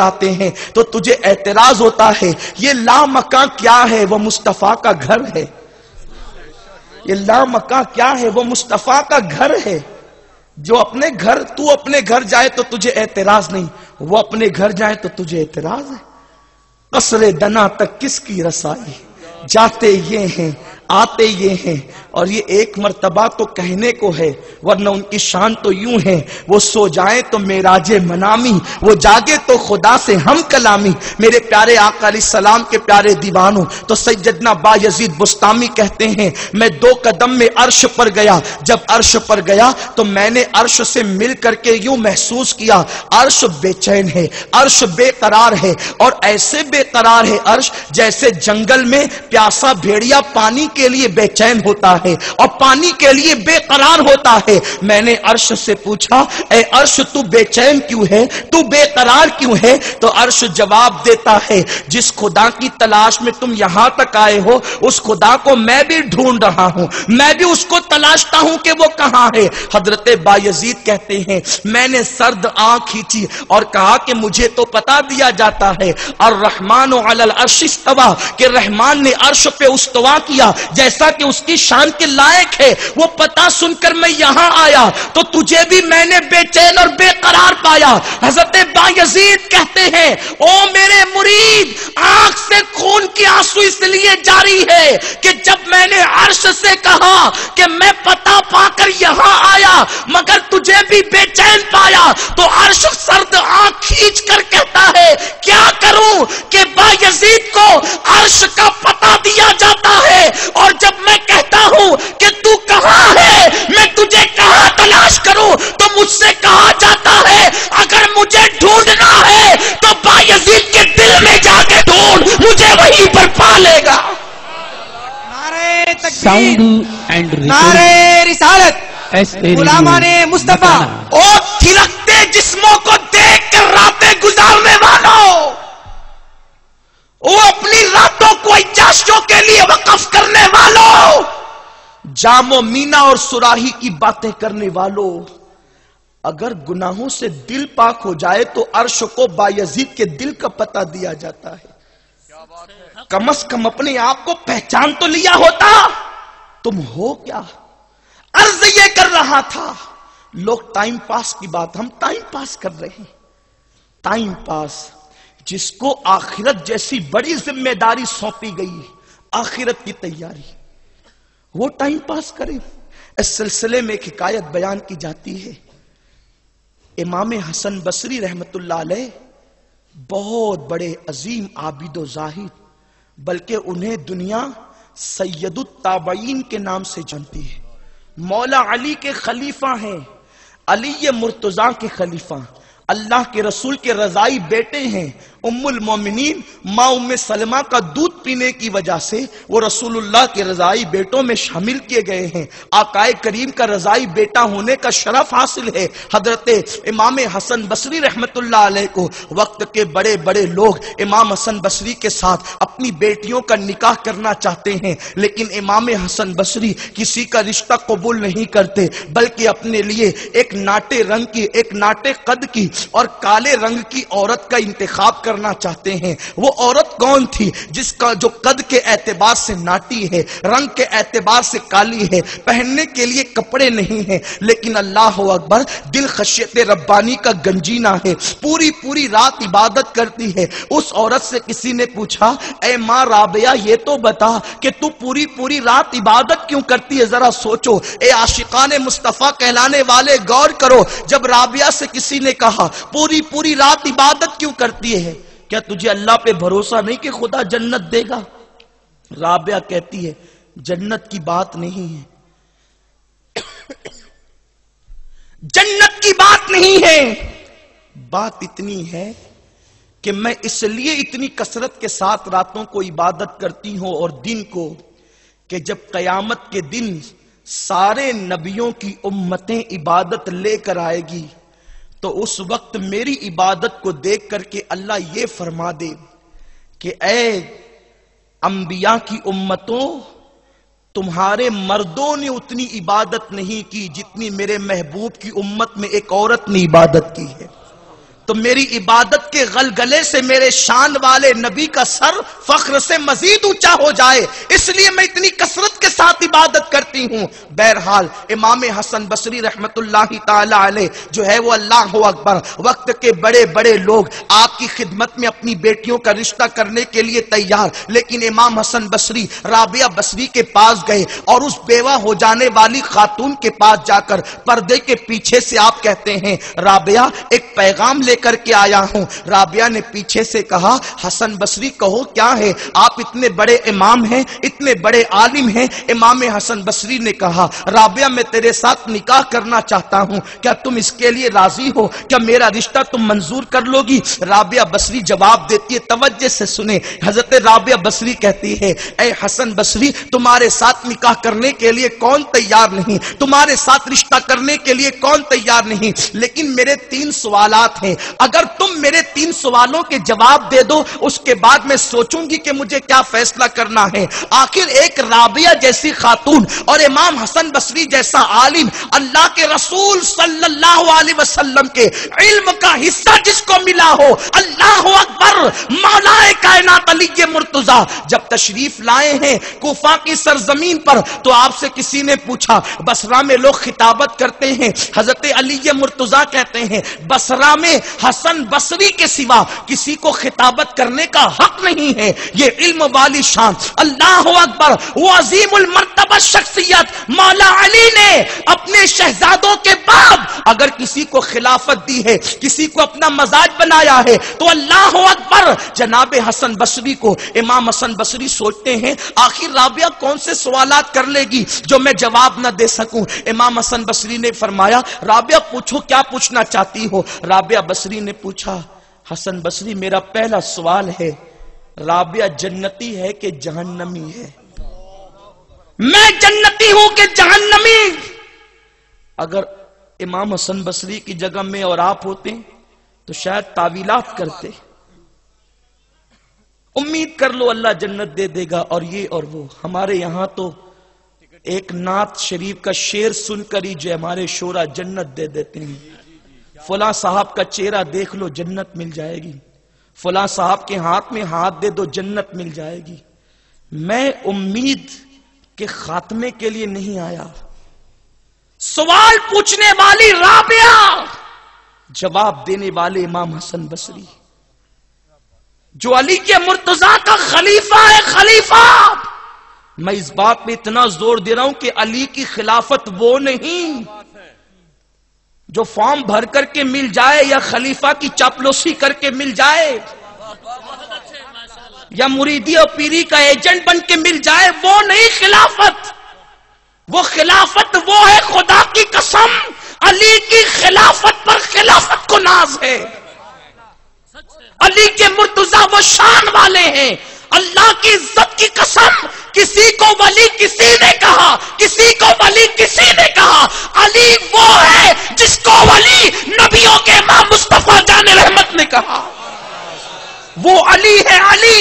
آتے ہیں تو تجھے اعتراض ہوتا ہے یہ لامکاں کیا ہے؟ وہ مصطفیٰ کا گھر ہے. یہ لامکاں کیا ہے؟ وہ مصطفیٰ کا گھر ہے. جو اپنے گھر، تو اپنے گھر جائے تو تجھے اعتراض نہیں، وہ اپنے گھر جائے تو تجھے اعتراض ہے. قصر دنا تک کس کی رسائی، جاتے یہ ہیں آتے یہ ہیں. اور یہ ایک مرتبہ تو کہنے کو ہے، ورنہ ان کی شان تو یوں ہے، وہ سو جائیں تو معراج منامی، وہ جاگے تو خدا سے ہم کلامی. میرے پیارے آقا علیہ السلام کے پیارے دیوانوں، تو سیدنا بایزید بستامی کہتے ہیں میں 2 قدم میں عرش پر گیا. جب عرش پر گیا تو میں نے عرش سے مل کر کے یوں محسوس کیا عرش بے چین ہے، عرش بے قرار ہے. اور ایسے بے قرار ہے عرش جیسے جنگل میں پیاسا بھیڑیا پانی کے لیے بے چین ہوتا ہے اور پانی کے لیے بے قرار ہوتا ہے. میں نے عرش سے پوچھا اے عرش تو بے چین کیوں ہے، تو بے قرار کیوں ہے؟ تو عرش جواب دیتا ہے جس خدا کی تلاش میں تم یہاں تک آئے ہو اس خدا کو میں بھی ڈھونڈ رہا ہوں، میں بھی اس کو تلاشتا ہوں کہ وہ کہاں ہے. حضرت بایزید کہتے ہیں میں نے سرد آنکھ کھینچی اور کہا کہ مجھے تو پتا دیا جاتا ہے الرحمن علی العرش استوی، کہ رحمان نے عرش پہ استوا کیا جیسا کہ اس کی شان کے لائق ہے. وہ پتا سن کر میں یہاں آیا تو تجھے بھی میں نے بے چین اور بے قرار پایا. حضرت بایزید کہتے ہیں او میرے مرید، آنکھ سے خون کی آنسو اس لیے جاری ہے کہ جب میں نے عرش سے کہا کہ میں پتا پا کر یہاں آیا مگر تجھے بھی بے چین پایا تو عرش سرد آنکھ کھینچ کر کہتا ہے کیا کروں کہ بایزید کو عرش کا پتا دیا جاتا ہے. اور جب میں کہتا ہوں کہ تو کہاں ہے، میں تجھے کہاں تلاش کروں، تو مجھ سے کہا جاتا ہے اگر مجھے ڈھونڈنا ہے تو بایزید کے دل میں جا کے ڈھونڈ، مجھے وہیں پر پا لے گا. نعرہ ساؤنڈ تکبیر، اینڈ نعرہ رسالت، غلامان مصطفیٰ. اور تھلکتے جسموں کو دیکھ کر راتیں گزارنے والوں، وہ اپنی راتوں کو عیاشیوں کے لیے وقف کرنے والوں، جام و مینا اور سراہی کی باتیں کرنے والوں، اگر گناہوں سے دل پاک ہو جائے تو عرش کو بایزید کے دل کا پتہ دیا جاتا ہے. کم از کم اپنے آپ کو پہچان تو لیا ہوتا. تم ہو کیا؟ عرض یہ کر رہا تھا لوگ ٹائم پاس کی بات، ہم ٹائم پاس کر رہے ہیں. ٹائم پاس جس کو آخرت جیسی بڑی ذمہ داری سونپی گئی، آخرت کی تیاری، وہ ٹائم پاس کرے. اس سلسلے میں ایک حکایت بیان کی جاتی ہے. امام حسن بصری رحمت اللہ علیہ بہت بڑے عظیم عابد و زاہد، بلکہ انہیں دنیا سید التابعین کے نام سے جانتی ہے. مولا علی کے خلیفہ ہیں، علی مرتضیٰ کے خلیفہ، اللہ کے رسول کے رضائی بیٹے ہیں. ام المومنین ماں ام سلمہ کا دودھ پینے کی وجہ سے وہ رسول اللہ کے رضائی بیٹوں میں شامل کیے گئے ہیں. آقائے کریم کا رضائی بیٹا ہونے کا شرف حاصل ہے. حضرت امام حسن بصری رحمت اللہ علیہ کو وقت کے بڑے بڑے لوگ امام حسن بصری کے ساتھ اپنی بیٹیوں کا نکاح کرنا چاہتے ہیں، لیکن امام حسن بصری کسی کا رشتہ قبول نہیں کرتے، بلکہ اپنے لیے ایک ناٹے رنگ کی، ایک ناٹے قد کی اور کالے رنگ کی عورت کا انتخاب کرنا چاہتے ہیں. وہ عورت کون تھی؟ جس کا جو قد کے اعتبار سے ناٹی ہے، رنگ کے اعتبار سے کالی ہے، پہننے کے لیے کپڑے نہیں ہیں، لیکن اللہ اکبر دل خشیت ربانی کا گنجینہ ہے، پوری پوری رات عبادت کرتی ہے. اس عورت سے کسی نے پوچھا اے ماں رابعہ یہ تو بتا کہ تو پوری پوری رات عبادت کیوں کرتی ہے؟ ذرا سوچو اے عاشقان مصطفیٰ کہلانے والے، غور کرو. جب رابعہ سے کسی نے کہا پوری پوری رات عبادت کیوں کرتی ہے، کیا تجھے اللہ پہ بھروسہ نہیں کہ خدا جنت دے گا؟ رابعہ کہتی ہے جنت کی بات نہیں ہے، جنت کی بات نہیں ہے، بات اتنی ہے کہ میں اس لیے اتنی کثرت کے ساتھ راتوں کو عبادت کرتی ہوں اور دن کو، کہ جب قیامت کے دن سارے نبیوں کی امتیں عبادت لے کر آئے گی تو اس وقت میری عبادت کو دیکھ کر کے اللہ یہ فرما دے کہ اے انبیاء کی امتوں، تمہارے مردوں نے اتنی عبادت نہیں کی جتنی میرے محبوب کی امت میں ایک عورت نے عبادت کی ہے. تو میری عبادت کے غلغلے سے میرے شان والے نبی کا سر فخر سے مزید اونچا ہو جائے، اس لیے میں اتنی کثرت کے ساتھ عبادت کرتی ہوں۔ بہرحال امام حسن بصری رحمت اللہ تعالی علیہ جو ہے وہ اللہ اکبر، وقت کے بڑے بڑے لوگ آپ کی خدمت میں اپنی بیٹیوں کا رشتہ کرنے کے لیے تیار، لیکن امام حسن بصری رابعہ بصری کے پاس گئے اور اس بیوہ ہو جانے والی خاتون کے پاس جا کر پردے کے پیچھے سے آپ کہتے ہیں رابعہ ایک پیغام لے کر کے آیا ہوں۔ رابعہ نے پیچھے سے کہا حسن بصری کہو کیا ہے، آپ اتنے بڑے امام ہیں، اتنے بڑے عالم ہیں۔ امام حسن بصری نے کہا رابعہ میں تیرے ساتھ نکاح کرنا چاہتا ہوں، کیا تم اس کے لیے راضی ہو؟ کیا میرا رشتہ تم منظور کر لو گی؟ رابعہ بصری جواب دیتی ہے، توجہ سے سنیں، حضرت رابعہ بصری کہتی ہے اے حسن بصری تمہارے ساتھ نکاح کرنے کے لیے کون تیار نہیں، تمہارے ساتھ رشتہ کرنے کے لیے کون تیار نہیں، لیکن میرے 3 سوالات ہیں، اگر تم میرے 3 سوالوں کے جواب دے دو اس کے بعد میں سوچوں گی کہ مجھے کیا فیصلہ کرنا ہے۔ آخر ایک رابعہ جیسی خاتون اور امام حسن بصری جیسا عالم، اللہ کے رسول صلی اللہ علیہ وسلم کے علم کا حصہ جس کو ملا ہو، اللہ اکبر، مولا کائنات علی مرتضیٰ جب تشریف لائے ہیں کوفہ کی سرزمین پر تو آپ سے کسی نے پوچھا بصرہ میں لوگ خطابت کرتے ہیں، حضرت علی مرتضیٰ کہتے ہیں بصرہ میں حسن بصری کے سوا کسی کو خطابت کرنے کا حق نہیں ہے۔ یہ علم والی شان، اللہ اکبر، وہ عظیم المرتبہ شخصیت مولا علی نے اپنے شہزادوں کے بعد اگر کسی کو خلافت دی ہے، کسی کو اپنا مزاج بنایا ہے تو اللہ اکبر جناب حسن بصری کو۔ امام حسن بصری سوچتے ہیں آخر رابعہ کون سے سوالات کر لے گی جو میں جواب نہ دے سکوں۔ امام حسن بصری نے فرمایا رابعہ پوچھو کیا پوچھنا چاہتی ہو۔ رابعہ بصری نے پوچھا حسن بصری میرا پہلا سوال ہے رابعہ جنتی ہے کہ جہنمی ہے؟ میں جنتی ہوں کہ جہنمی؟ اگر امام حسن بصری کی جگہ میں اور آپ ہوتے تو شاید تعویلات کرتے، امید کر لو اللہ جنت دے دے گا اور یہ اور وہ۔ ہمارے یہاں تو ایک نعت شریف کا شعر سن کر ہی جو ہمارے شورا جنت دے دیتے ہیں، فلاں صاحب کا چہرہ دیکھ لو جنت مل جائے گی، فلاں صاحب کے ہاتھ میں ہاتھ دے دو جنت مل جائے گی۔ میں امید کے خاتمے کے لیے نہیں آیا، سوال پوچھنے والی رابعہ، جواب دینے والے امام حسن بصری جو علی کے مرتضیٰ کا خلیفہ ہے۔ خلیفہ میں اس بات پہ اتنا زور دے رہا ہوں کہ علی کی خلافت وہ نہیں جو فارم بھر کر کے مل جائے یا خلیفہ کی چاپلوسی کر کے مل جائے یا مریدی اور پیری کا ایجنٹ بن کے مل جائے، وہ نہیں خلافت۔ وہ خلافت وہ ہے، خدا کی قسم علی کی خلافت پر خلافت کو ناز ہے۔ علی کے مرتضیٰ وہ شان والے ہیں، اللہ کی عزت کی قسم کسی کو ولی کسی نے کہا، کسی کو ولی کسی نے کہا، علی وہ ہے جس کو ولی نبیوں کے امام مصطفیٰ جان رحمت نے کہا۔ وہ علی ہے، علی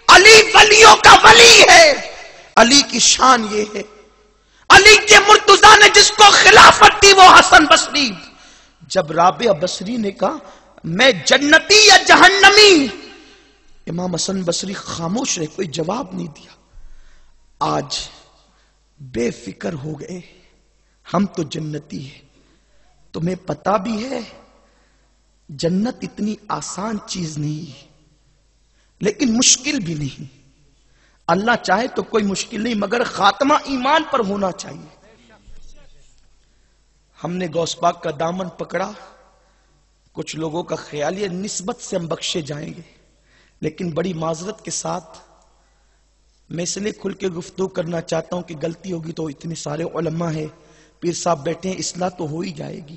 علی ولیوں کا ولی ہے۔ علی کی شان یہ ہے، علی کے مرتضیٰ نے جس کو خلافت دی وہ حسن بصری۔ جب رابعہ بصری نے کہا میں جنتی یا جہنمی، امام حسن بصری خاموش رہے، کوئی جواب نہیں دیا۔ آج بے فکر ہو گئے، ہم تو جنتی ہیں، تمہیں پتا بھی ہے جنت اتنی آسان چیز نہیں لیکن مشکل بھی نہیں، اللہ چاہے تو کوئی مشکل نہیں مگر خاتمہ ایمان پر ہونا چاہیے۔ ہم نے غوث پاک کا دامن پکڑا، کچھ لوگوں کا خیال یہ نسبت سے ہم بخشے جائیں گے، لیکن بڑی معذرت کے ساتھ میں اس لیے کھل کے گفتگو کرنا چاہتا ہوں کہ غلطی ہوگی تو اتنے سارے علماء ہیں، پیر صاحب بیٹھے ہیں، اصلاح تو ہو ہی جائے گی۔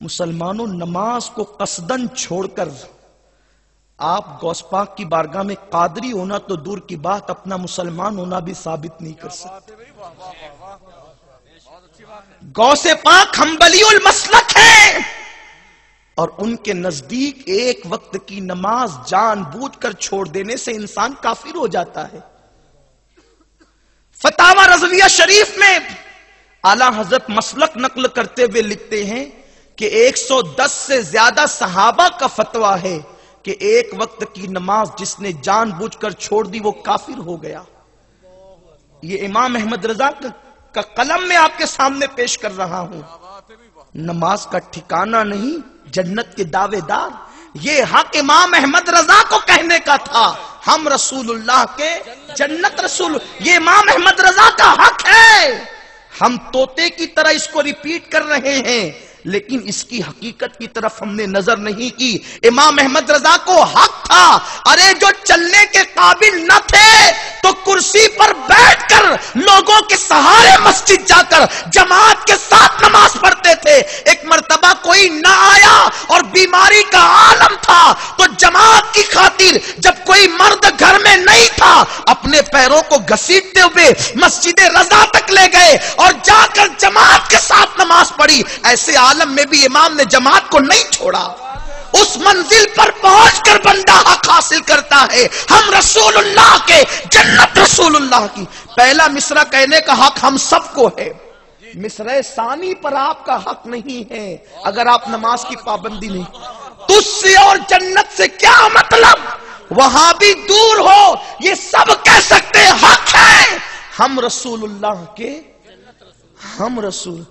مسلمانوں نماز کو قصدن چھوڑ کر آپ غوث پاک کی بارگاہ میں قادری ہونا تو دور کی بات اپنا مسلمان ہونا بھی ثابت نہیں کر سکتے۔ غوث پاک حنبلی المسلک ہے اور ان کے نزدیک ایک وقت کی نماز جان بوجھ کر چھوڑ دینے سے انسان کافر ہو جاتا ہے۔ فتاوی رضویہ شریف میں اعلیٰ حضرت مسلک نقل کرتے ہوئے لکھتے ہیں کہ 110 سے زیادہ صحابہ کا فتویٰ ہے کہ ایک وقت کی نماز جس نے جان بوجھ کر چھوڑ دی وہ کافر ہو گیا. یہ امام احمد رضا کا قلم میں آپ کے سامنے پیش کر رہا ہوں. نماز کا ٹھکانہ نہیں، جنت کے دعوے دار. یہ حق امام احمد رضا کو کہنے کا تھا، ہم رسول اللہ کے جنت رسول. یہ امام احمد رضا کا حق ہے. ہم طوطے کی طرح اس کو ریپیٹ کر رہے ہیں، لیکن اس کی حقیقت کی طرف ہم نے نظر نہیں کی. امام احمد رضا کو حق تھا. ارے جو چلنے کے قابل نہ تھے تو کرسی پر بیٹھ کر لوگوں کے سہارے مسجد جا کر جماعت کے ساتھ نماز پڑھتے تھے. ایک مرتبہ کوئی نہ آیا اور بیماری کا عالم تھا تو جماعت کی خاطر جب کوئی مرد گھر میں نہیں تھا اپنے پیروں کو گھسیٹتے ہوئے مسجد رضا تک لے گئے اور جا کر جماعت کے ساتھ نماز پڑھی. ایسے عالم میں بھی امام نے جماعت کو نہیں چھوڑا. اس منزل پر پہنچ کر بندہ حق حاصل کرتا ہے. ہم رسول اللہ کے جنت رسول اللہ کی. پہلا مصرع کہنے کا حق ہم سب کو ہے، مصرع ثانی پر آپ کا حق نہیں ہے اگر آپ نماز کی پابندی نہیں. تجھ سے اور جنت سے کیا مطلب؟ وہاں بھی دور ہو یہ سب کہہ سکتے حق ہے. ہم رسول اللہ کے، ہم رسول